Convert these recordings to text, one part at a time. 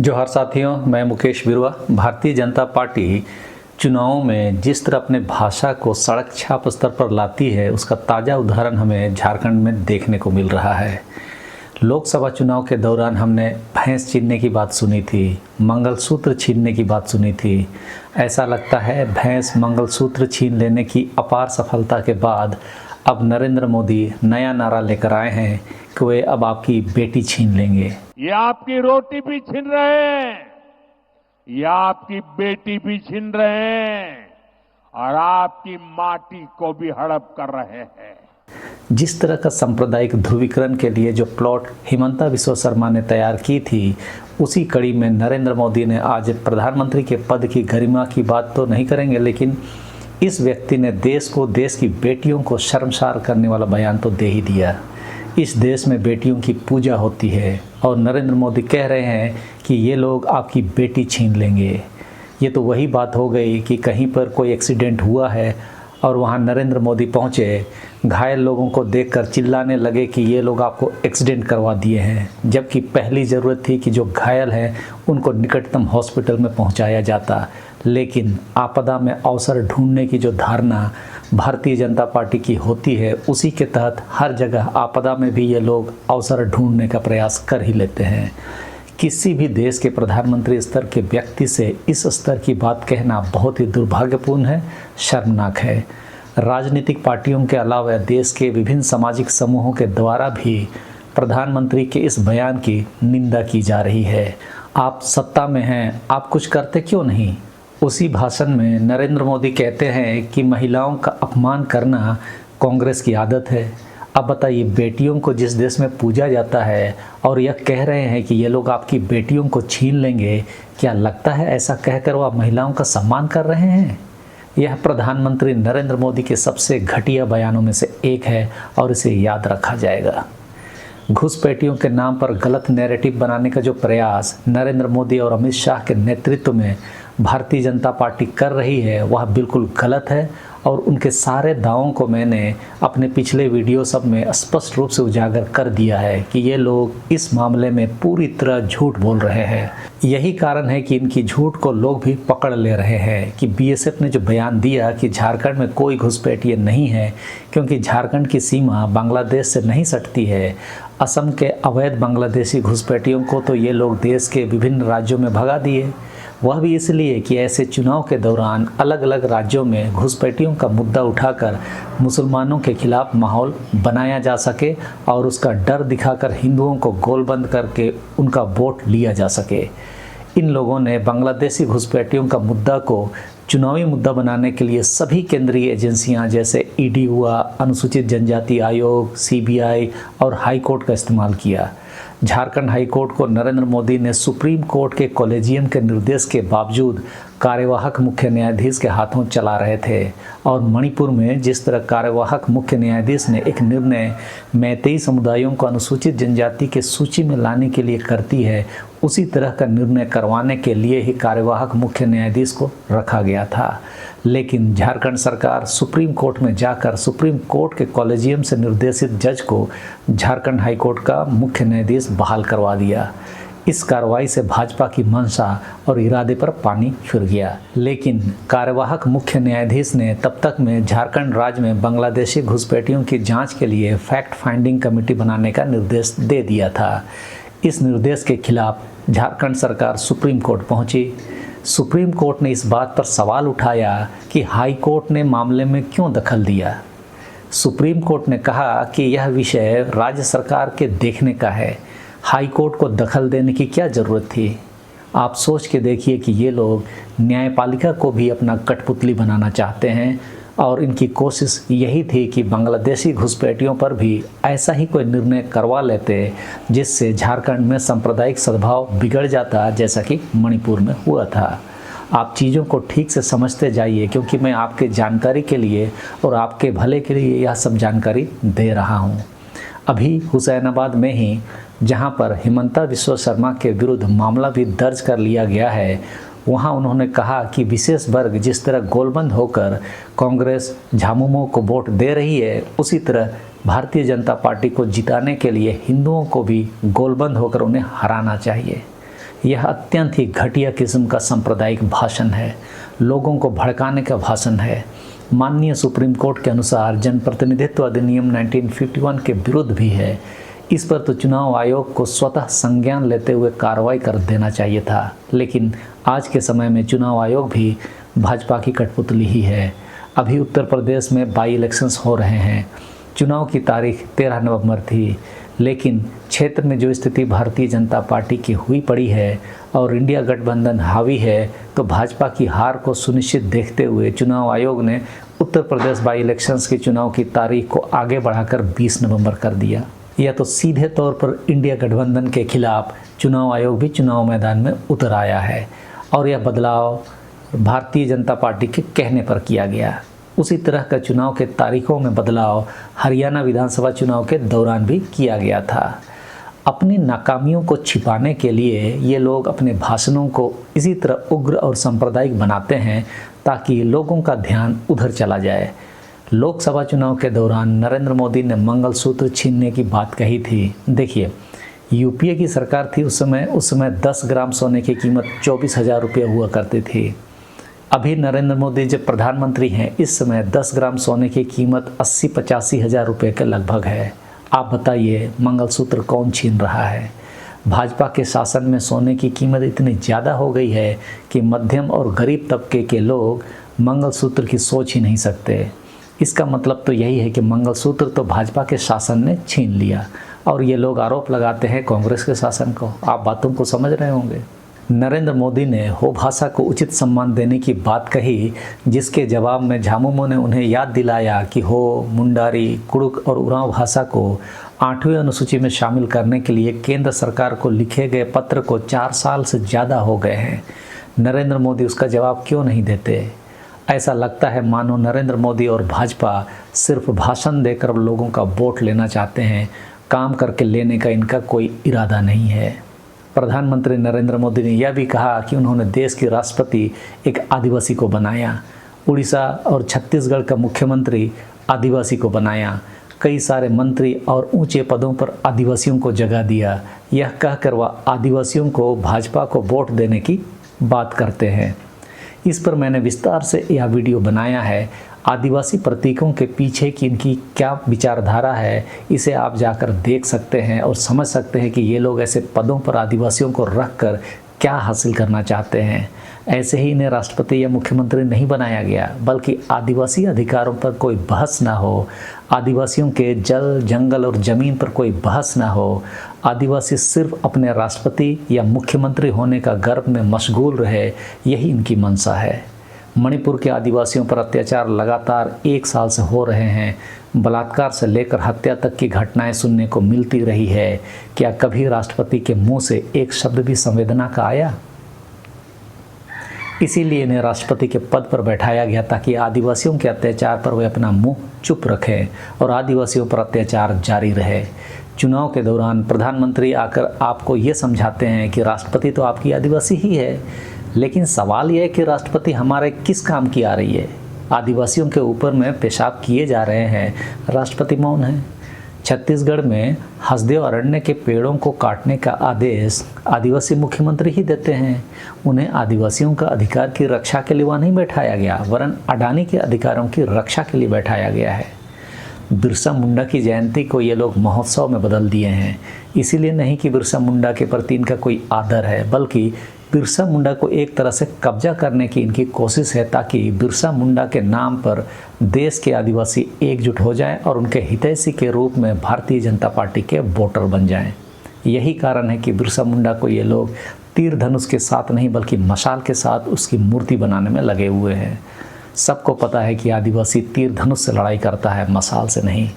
जोहार साथियों, मैं मुकेश बिरुआ। भारतीय जनता पार्टी चुनावों में जिस तरह अपने भाषा को सड़क छाप स्तर पर लाती है, उसका ताज़ा उदाहरण हमें झारखंड में देखने को मिल रहा है। लोकसभा चुनाव के दौरान हमने भैंस छीनने की बात सुनी थी, मंगलसूत्र छीनने की बात सुनी थी। ऐसा लगता है भैंस मंगलसूत्र छीन लेने की अपार सफलता के बाद अब नरेंद्र मोदी नया नारा लेकर आए हैं कि वे अब आपकी बेटी छीन लेंगे। ये आपकी रोटी भी छीन रहे हैं, ये आपकी बेटी भी छीन रहे हैं और आपकी माटी को भी हड़प कर रहे हैं। जिस तरह का सांप्रदायिक ध्रुवीकरण के लिए जो प्लॉट हिमंता बिस्वा शर्मा ने तैयार की थी, उसी कड़ी में नरेंद्र मोदी ने आज प्रधानमंत्री के पद की गरिमा की बात तो नहीं करेंगे, लेकिन इस व्यक्ति ने देश को, देश की बेटियों को शर्मसार करने वाला बयान तो दे ही दिया। इस देश में बेटियों की पूजा होती है और नरेंद्र मोदी कह रहे हैं कि ये लोग आपकी बेटी छीन लेंगे। ये तो वही बात हो गई कि कहीं पर कोई एक्सीडेंट हुआ है और वहाँ नरेंद्र मोदी पहुँचे, घायल लोगों को देखकर चिल्लाने लगे कि ये लोग आपको एक्सीडेंट करवा दिए हैं, जबकि पहली ज़रूरत थी कि जो घायल हैं उनको निकटतम हॉस्पिटल में पहुँचाया जाता। लेकिन आपदा में अवसर ढूंढने की जो धारणा भारतीय जनता पार्टी की होती है, उसी के तहत हर जगह आपदा में भी ये लोग अवसर ढूंढने का प्रयास कर ही लेते हैं। किसी भी देश के प्रधानमंत्री स्तर के व्यक्ति से इस स्तर की बात कहना बहुत ही दुर्भाग्यपूर्ण है, शर्मनाक है। राजनीतिक पार्टियों के अलावा देश के विभिन्न सामाजिक समूहों के द्वारा भी प्रधानमंत्री के इस बयान की निंदा की जा रही है। आप सत्ता में हैं, आप कुछ करते क्यों नहीं? उसी भाषण में नरेंद्र मोदी कहते हैं कि महिलाओं का अपमान करना कांग्रेस की आदत है। अब बताइए, बेटियों को जिस देश में पूजा जाता है और यह कह रहे हैं कि ये लोग आपकी बेटियों को छीन लेंगे, क्या लगता है ऐसा कहकर वह महिलाओं का सम्मान कर रहे हैं? यह प्रधानमंत्री नरेंद्र मोदी के सबसे घटिया बयानों में से एक है और इसे याद रखा जाएगा। घुसपैठियों के नाम पर गलत नैरेटिव बनाने का जो प्रयास नरेंद्र मोदी और अमित शाह के नेतृत्व में भारतीय जनता पार्टी कर रही है, वह बिल्कुल गलत है और उनके सारे दावों को मैंने अपने पिछले वीडियो सब में स्पष्ट रूप से उजागर कर दिया है कि ये लोग इस मामले में पूरी तरह झूठ बोल रहे हैं। यही कारण है कि इनकी झूठ को लोग भी पकड़ ले रहे हैं कि बीएसएफ ने जो बयान दिया कि झारखंड में कोई घुसपैठिए नहीं है, क्योंकि झारखंड की सीमा बांग्लादेश से नहीं सटती है। असम के अवैध बांग्लादेशी घुसपैठियों को तो ये लोग देश के विभिन्न राज्यों में भगा दिए, वह भी इसलिए कि ऐसे चुनाव के दौरान अलग अलग राज्यों में घुसपैठियों का मुद्दा उठाकर मुसलमानों के खिलाफ माहौल बनाया जा सके और उसका डर दिखाकर हिंदुओं को गोलबंद करके उनका वोट लिया जा सके। इन लोगों ने बांग्लादेशी घुसपैठियों का मुद्दा को चुनावी मुद्दा बनाने के लिए सभी केंद्रीय एजेंसियां जैसे ईडी हुआ, अनुसूचित जनजाति आयोग, सीबीआई और हाई कोर्ट का इस्तेमाल किया। झारखंड हाई कोर्ट को नरेंद्र मोदी ने सुप्रीम कोर्ट के कॉलेजियम के निर्देश के बावजूद कार्यवाहक मुख्य न्यायाधीश के हाथों चला रहे थे। और मणिपुर में जिस तरह कार्यवाहक मुख्य न्यायाधीश ने एक निर्णय मैतेई समुदायों को अनुसूचित जनजाति के सूची में लाने के लिए करती है, उसी तरह का निर्णय करवाने के लिए ही कार्यवाहक मुख्य न्यायाधीश को रखा गया था। लेकिन झारखंड सरकार सुप्रीम कोर्ट में जाकर सुप्रीम कोर्ट के कॉलेजियम से निर्देशित जज को झारखंड हाई कोर्ट का मुख्य न्यायाधीश बहाल करवा दिया। इस कार्रवाई से भाजपा की मंशा और इरादे पर पानी फिर गया। लेकिन कार्यवाहक मुख्य न्यायाधीश ने तब तक में झारखंड राज्य में बांग्लादेशी घुसपैठियों की जांच के लिए फैक्ट फाइंडिंग कमेटी बनाने का निर्देश दे दिया था। इस निर्देश के खिलाफ झारखंड सरकार सुप्रीम कोर्ट पहुंची। सुप्रीम कोर्ट ने इस बात पर सवाल उठाया कि हाई कोर्ट ने मामले में क्यों दखल दिया। सुप्रीम कोर्ट ने कहा कि यह विषय राज्य सरकार के देखने का है, हाई कोर्ट को दखल देने की क्या ज़रूरत थी। आप सोच के देखिए कि ये लोग न्यायपालिका को भी अपना कठपुतली बनाना चाहते हैं और इनकी कोशिश यही थी कि बांग्लादेशी घुसपैठियों पर भी ऐसा ही कोई निर्णय करवा लेते जिससे झारखंड में सांप्रदायिक सद्भाव बिगड़ जाता, जैसा कि मणिपुर में हुआ था। आप चीज़ों को ठीक से समझते जाइए, क्योंकि मैं आपके जानकारी के लिए और आपके भले के लिए यह सब जानकारी दे रहा हूँ। अभी हुसैनाबाद में ही, जहाँ पर हिमंता बिस्वा शर्मा के विरुद्ध मामला भी दर्ज कर लिया गया है, वहाँ उन्होंने कहा कि विशेष वर्ग जिस तरह गोलबंद होकर कांग्रेस झामुमो को वोट दे रही है, उसी तरह भारतीय जनता पार्टी को जिताने के लिए हिंदुओं को भी गोलबंद होकर उन्हें हराना चाहिए। यह अत्यंत ही घटिया किस्म का सांप्रदायिक भाषण है, लोगों को भड़काने का भाषण है। माननीय सुप्रीम कोर्ट के अनुसार जनप्रतिनिधित्व अधिनियम 1951 के विरुद्ध भी है। इस पर तो चुनाव आयोग को स्वतः संज्ञान लेते हुए कार्रवाई कर देना चाहिए था, लेकिन आज के समय में चुनाव आयोग भी भाजपा की कठपुतली ही है। अभी उत्तर प्रदेश में बाई इलेक्शंस हो रहे हैं। चुनाव की तारीख 13 नवंबर थी, लेकिन क्षेत्र में जो स्थिति भारतीय जनता पार्टी की हुई पड़ी है और इंडिया गठबंधन हावी है, तो भाजपा की हार को सुनिश्चित देखते हुए चुनाव आयोग ने उत्तर प्रदेश बाई इलेक्शंस के चुनाव की तारीख को आगे बढ़ाकर 20 नवंबर कर दिया। यह तो सीधे तौर पर इंडिया गठबंधन के खिलाफ चुनाव आयोग भी चुनाव मैदान में उतर आया है और यह बदलाव भारतीय जनता पार्टी के कहने पर किया गया। उसी तरह का चुनाव के तारीखों में बदलाव हरियाणा विधानसभा चुनाव के दौरान भी किया गया था। अपनी नाकामियों को छिपाने के लिए ये लोग अपने भाषणों को इसी तरह उग्र और सांप्रदायिक बनाते हैं ताकि लोगों का ध्यान उधर चला जाए। लोकसभा चुनाव के दौरान नरेंद्र मोदी ने मंगलसूत्र छीनने की बात कही थी। देखिए, यूपीए की सरकार थी उस समय 10 ग्राम सोने की कीमत 24,000 रुपये हुआ करती थी। अभी नरेंद्र मोदी जब प्रधानमंत्री हैं, इस समय 10 ग्राम सोने की कीमत 80-85 हज़ार रुपये के लगभग है। आप बताइए, मंगलसूत्र कौन छीन रहा है? भाजपा के शासन में सोने की कीमत इतनी ज़्यादा हो गई है कि मध्यम और गरीब तबके के लोग मंगलसूत्र की सोच ही नहीं सकते। इसका मतलब तो यही है कि मंगलसूत्र तो भाजपा के शासन ने छीन लिया और ये लोग आरोप लगाते हैं कांग्रेस के शासन को। आप बातों को समझ रहे होंगे। नरेंद्र मोदी ने हो भाषा को उचित सम्मान देने की बात कही, जिसके जवाब में झामुमो ने उन्हें याद दिलाया कि हो, मुंडारी, कुड़ुक और उरांव भाषा को 8वीं अनुसूची में शामिल करने के लिए केंद्र सरकार को लिखे गए पत्र को 4 साल से ज़्यादा हो गए हैं। नरेंद्र मोदी उसका जवाब क्यों नहीं देते? ऐसा लगता है मानो नरेंद्र मोदी और भाजपा सिर्फ भाषण देकर लोगों का वोट लेना चाहते हैं, काम करके लेने का इनका कोई इरादा नहीं है। प्रधानमंत्री नरेंद्र मोदी ने यह भी कहा कि उन्होंने देश के राष्ट्रपति एक आदिवासी को बनाया, उड़ीसा और छत्तीसगढ़ का मुख्यमंत्री आदिवासी को बनाया, कई सारे मंत्री और ऊंचे पदों पर आदिवासियों को जगह दिया। यह कहकर वह आदिवासियों को भाजपा को वोट देने की बात करते हैं। इस पर मैंने विस्तार से यह वीडियो बनाया है। आदिवासी प्रतीकों के पीछे की इनकी क्या विचारधारा है, इसे आप जाकर देख सकते हैं और समझ सकते हैं कि ये लोग ऐसे पदों पर आदिवासियों को रखकर क्या हासिल करना चाहते हैं। ऐसे ही इन्हें राष्ट्रपति या मुख्यमंत्री नहीं बनाया गया, बल्कि आदिवासी अधिकारों पर कोई बहस ना हो, आदिवासियों के जल, जंगल और ज़मीन पर कोई बहस ना हो, आदिवासी सिर्फ अपने राष्ट्रपति या मुख्यमंत्री होने का गर्व में मशगूल रहे, यही इनकी मंशा है। मणिपुर के आदिवासियों पर अत्याचार लगातार 1 साल से हो रहे हैं। बलात्कार से लेकर हत्या तक की घटनाएं सुनने को मिलती रही है। क्या कभी राष्ट्रपति के मुंह से एक शब्द भी संवेदना का आया? इसीलिए इन्हें राष्ट्रपति के पद पर बैठाया गया ताकि आदिवासियों के अत्याचार पर वे अपना मुंह चुप रखें और आदिवासियों पर अत्याचार जारी रहे। चुनाव के दौरान प्रधानमंत्री आकर आपको ये समझाते हैं कि राष्ट्रपति तो आपकी आदिवासी ही है, लेकिन सवाल यह है कि राष्ट्रपति हमारे किस काम की आ रही है? आदिवासियों के ऊपर में पेशाब किए जा रहे हैं, राष्ट्रपति मौन है। छत्तीसगढ़ में हसदेव अरण्य के पेड़ों को काटने का आदेश आदिवासी मुख्यमंत्री ही देते हैं। उन्हें आदिवासियों का अधिकार की रक्षा के लिए वहाँ नहीं बैठाया गया, वरन अडानी के अधिकारों की रक्षा के लिए बैठाया गया है। बिरसा मुंडा की जयंती को ये लोग महोत्सव में बदल दिए हैं। इसीलिए नहीं कि बिरसा मुंडा के प्रति इनका कोई आदर है, बल्कि बिरसा मुंडा को एक तरह से कब्जा करने की इनकी कोशिश है, ताकि बिरसा मुंडा के नाम पर देश के आदिवासी एकजुट हो जाएं और उनके हितैषी के रूप में भारतीय जनता पार्टी के वोटर बन जाएं। यही कारण है कि बिरसा मुंडा को ये लोग तीर धनुष के साथ नहीं, बल्कि मशाल के साथ उसकी मूर्ति बनाने में लगे हुए हैं। सबको पता है कि आदिवासी तीर धनुष से लड़ाई करता है, मशाल से नहीं।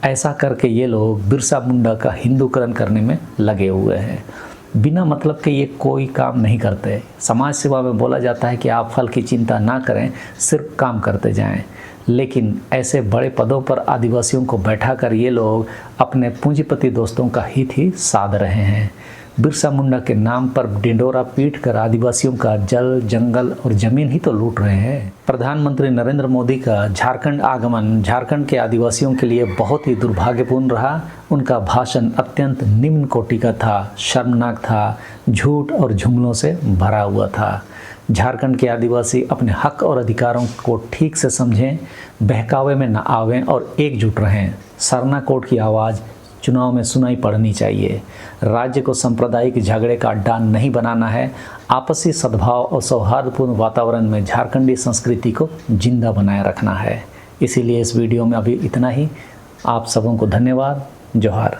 ऐसा करके ये लोग बिरसा मुंडा का हिंदूकरण करने में लगे हुए हैं। बिना मतलब के ये कोई काम नहीं करते। समाज सेवा में बोला जाता है कि आप फल की चिंता ना करें, सिर्फ काम करते जाएं। लेकिन ऐसे बड़े पदों पर आदिवासियों को बैठाकर ये लोग अपने पूंजीपति दोस्तों का हित ही साध रहे हैं। बिरसा मुंडा के नाम पर डिंडोरा पीट कर आदिवासियों का जल, जंगल और जमीन ही तो लूट रहे हैं। प्रधानमंत्री नरेंद्र मोदी का झारखंड आगमन झारखंड के आदिवासियों के लिए बहुत ही दुर्भाग्यपूर्ण रहा। उनका भाषण अत्यंत निम्न कोटि का था, शर्मनाक था, झूठ और जुमलों से भरा हुआ था। झारखंड के आदिवासी अपने हक और अधिकारों को ठीक से समझें, बहकावे में न आवें और एकजुट रहें। सरना कोड की आवाज़ चुनाव में सुनाई पड़नी चाहिए। राज्य को सांप्रदायिक झगड़े का अड्डा नहीं बनाना है। आपसी सद्भाव और सौहार्दपूर्ण वातावरण में झारखंडी संस्कृति को जिंदा बनाए रखना है। इसीलिए इस वीडियो में अभी इतना ही। आप सबों को धन्यवाद। जोहार।